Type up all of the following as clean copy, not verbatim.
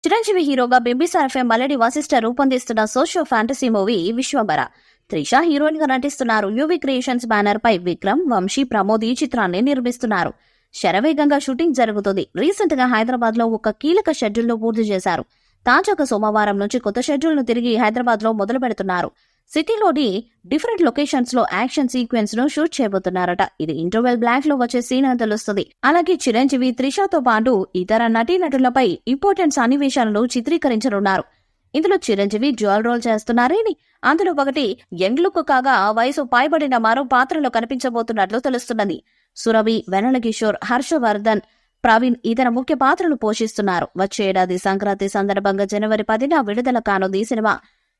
చిరంజీవి హీరోగా బింబిసార ఫేమ్ మల్లెడి వశిష్ఠ రూపొందిస్తున్న socio fantasy movie Vishwambhara. Trisha heroine గా నటిస్తున్నారు. యూవీ క్రియేషన్స్ బ్యానర్ పై విక్రమ్, వంశీ, ప్రమోద్ ఈ చిత్రాన్ని నిర్మిస్తున్నారు. శరవేగంగా షూటింగ్ జరుగుతుంది. రీసెంట్ గా హైదరాబాద్ లో ఒక కీలక షెడ్యూల్ ను పూర్తి చేశారు. తాజాగా సోమవారం నుంచి కొత్త షెడ్యూల్ ను తిరిగి హైదరాబాద్ లో మొదలు పెడుతున్నారు. సిటీలోని డిఫరెంట్ లొకేషన్స్ లో యాక్షన్ సీక్వెన్స్ ను షూట్ చేయబోతున్నారట. ఇది ఇంటర్వెల్ బ్లాక్ లో వచ్చే సీన్ అని తెలుస్తుంది. అలాగే చిరంజీవి, త్రిషతో పాటు ఇతర నటీనటులపై ఇంపార్టెంట్ సన్నివేశాలను చిత్రీకరించనున్నారు. ఇందులో చిరంజీవి డ్యూయల్ రోల్ చేస్తున్నారని, అందులో ఒకటి యంగ్ లుక్ కాగా వయసు పైబడిన మరో పాత్రలో కనిపించబోతున్నట్లు తెలుస్తున్నది. సురభి, వెన్నెల కిషోర్, హర్షవర్ధన్, ప్రవీణ్ ఇతర ముఖ్య పాత్రలు పోషిస్తున్నారు. వచ్చే ఏడాది సంక్రాంతి సందర్భంగా జనవరి 10న విడుదల కానుంది ఈ సినిమా.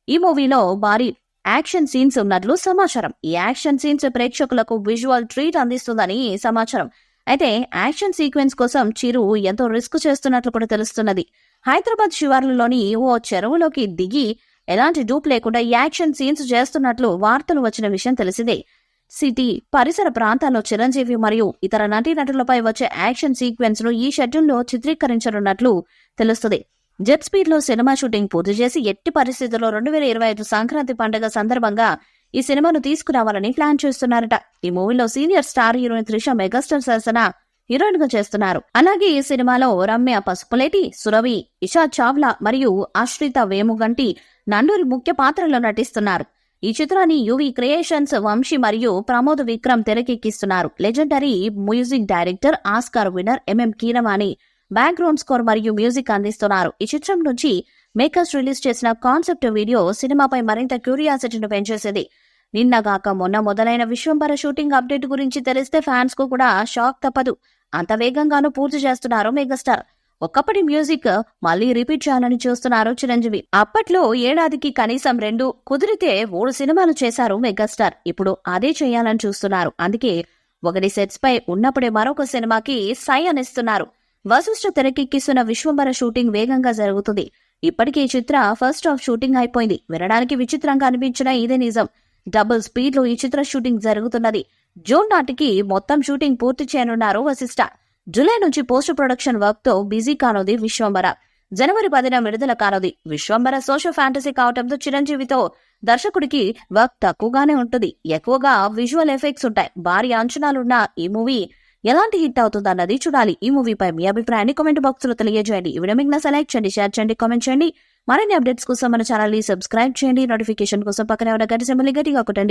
ఈ మూవీలో భారీ యాక్షన్ సీన్స్ ఉన్నట్లు సమాచారం. ఈ యాక్షన్ సీన్స్ ప్రేక్షకులకు విజువల్ ట్రీట్ అందిస్తుందని సమాచారం. అయితే యాక్షన్ సీక్వెన్స్ కోసం చిరు ఎంతో రిస్క్ చేస్తున్నట్లు కూడా తెలుస్తున్నది. హైదరాబాద్ శివార్లలోని ఓ చెరువులోకి దిగి ఎలాంటి డూప్ లేకుండా యాక్షన్ సీన్స్ చేస్తున్నట్లు వార్తలు వచ్చిన విషయం తెలిసిందే. సిటీ పరిసర ప్రాంతాల్లో చిరంజీవి మరియు ఇతర నటీనటులపై వచ్చే యాక్షన్ సీక్వెన్స్ ను ఈ షెడ్యూల్లో చిత్రీకరించనున్నట్లు తెలుస్తుంది. జెట్ స్పీడ్ లో సినిమా షూటింగ్ పూర్తి చేసి ఎట్టి పరిస్థితుల్లో 2025 సంక్రాంతి పండుగ సందర్భంగా ఈ సినిమాను తీసుకురావాలని ప్లాన్ చేస్తున్నారట. ఈ మూవీలో senior star heroine Trisha megastar సరసన హీరోయిన్ గా చేస్తున్నారు. అలాగే ఈ సినిమాలో రమ్య పసుపులేటి, సురవి, ఇషా చావ్లా మరియు ఆశ్రిత వేముగంటి నండూరి ముఖ్య పాత్రలో నటిస్తున్నారు. ఈ చిత్రాన్ని యూవీ క్రియేషన్స్ వంశీ మరియు ప్రమోద్ విక్రమ్ తెరకెక్కిస్తున్నారు. Legendary music director, Oscar winner MM Keeravani background score మరియు మ్యూజిక్ అందిస్తున్నారు. ఈ చిత్రం నుంచి మేకర్స్ రిలీజ్ చేసిన కాన్సెప్ట్ వీడియో సినిమాపై మరింత క్యూరియాసిటీని పెంచేసింది. నిన్నగాక మొన్న మొదలైన విశ్వంబర షూటింగ్ అప్డేట్ గురించి తెలిస్తే ఫ్యాన్స్ కు కూడా షాక్ తప్పదు. అంత వేగంగానూ పూర్తి చేస్తున్నారు మెగాస్టార్. ఒకప్పటి మ్యూజిక్ మళ్లీ రిపీట్ చేయాలని చూస్తున్నారు చిరంజీవి. అప్పట్లో ఏడాదికి కనీసం 2 కుదిరితే 3 సినిమాలు చేశారు మెగాస్టార్. ఇప్పుడు అదే చేయాలని చూస్తున్నారు. అందుకే ఒకటి సెట్స్ పై ఉన్నప్పుడే మరొక సినిమాకి సై అనిస్తున్నారు. వశిష్ఠ తెరకెక్కిస్తున్న విశ్వంబర షూటింగ్ వేగంగా జరుగుతుంది. ఇప్పటికే ఈ చిత్ర ఫస్ట్ హాఫ్ షూటింగ్ అయిపోయింది. వినడానికి విచిత్రంగా అనిపించినా ఇదే నిజం. డబుల్ స్పీడ్ లో ఈ చిత్ర షూటింగ్ జరుగుతున్నది. జూన్ నాటికి మొత్తం షూటింగ్ పూర్తి చేయనున్నారు వశిష్ఠ. జూలై నుంచి పోస్ట్ ప్రొడక్షన్ వర్క్ తో బిజీ కానుంది విశ్వంబర. జనవరి 10న విడుదల కానుంది. విశ్వంబర సోషల్ ఫ్యాంటసీ కావడంతో చిరంజీవితో దర్శకుడికి వర్క్ తక్కువగానే ఉంటుంది. ఎక్కువగా విజువల్ ఎఫెక్ట్స్ ఉంటాయి. భారీ అంచనాలున్న ఈ మూవీ ఎలాంటి హిట్ అవుతుందన్నది చూడాలి. ఈ మూవీపై మీ అభిప్రాయాన్ని కామెంట్ బాక్స్ లో తెలియజేయండి. ఈ వీడియో మీకు నచ్చితే లైక్ చేయండి, షేర్ చేయండి, కామెంట్ చేయండి. మరిన్ని అప్డేట్స్ కోసం మన ఛానల్ ని సబ్స్క్రైబ్ చేయండి. నోటిఫికేషన్ కోసం పక్కనే ఉన్న గంట సింబల్ ని గట్టిగా కొట్టండి.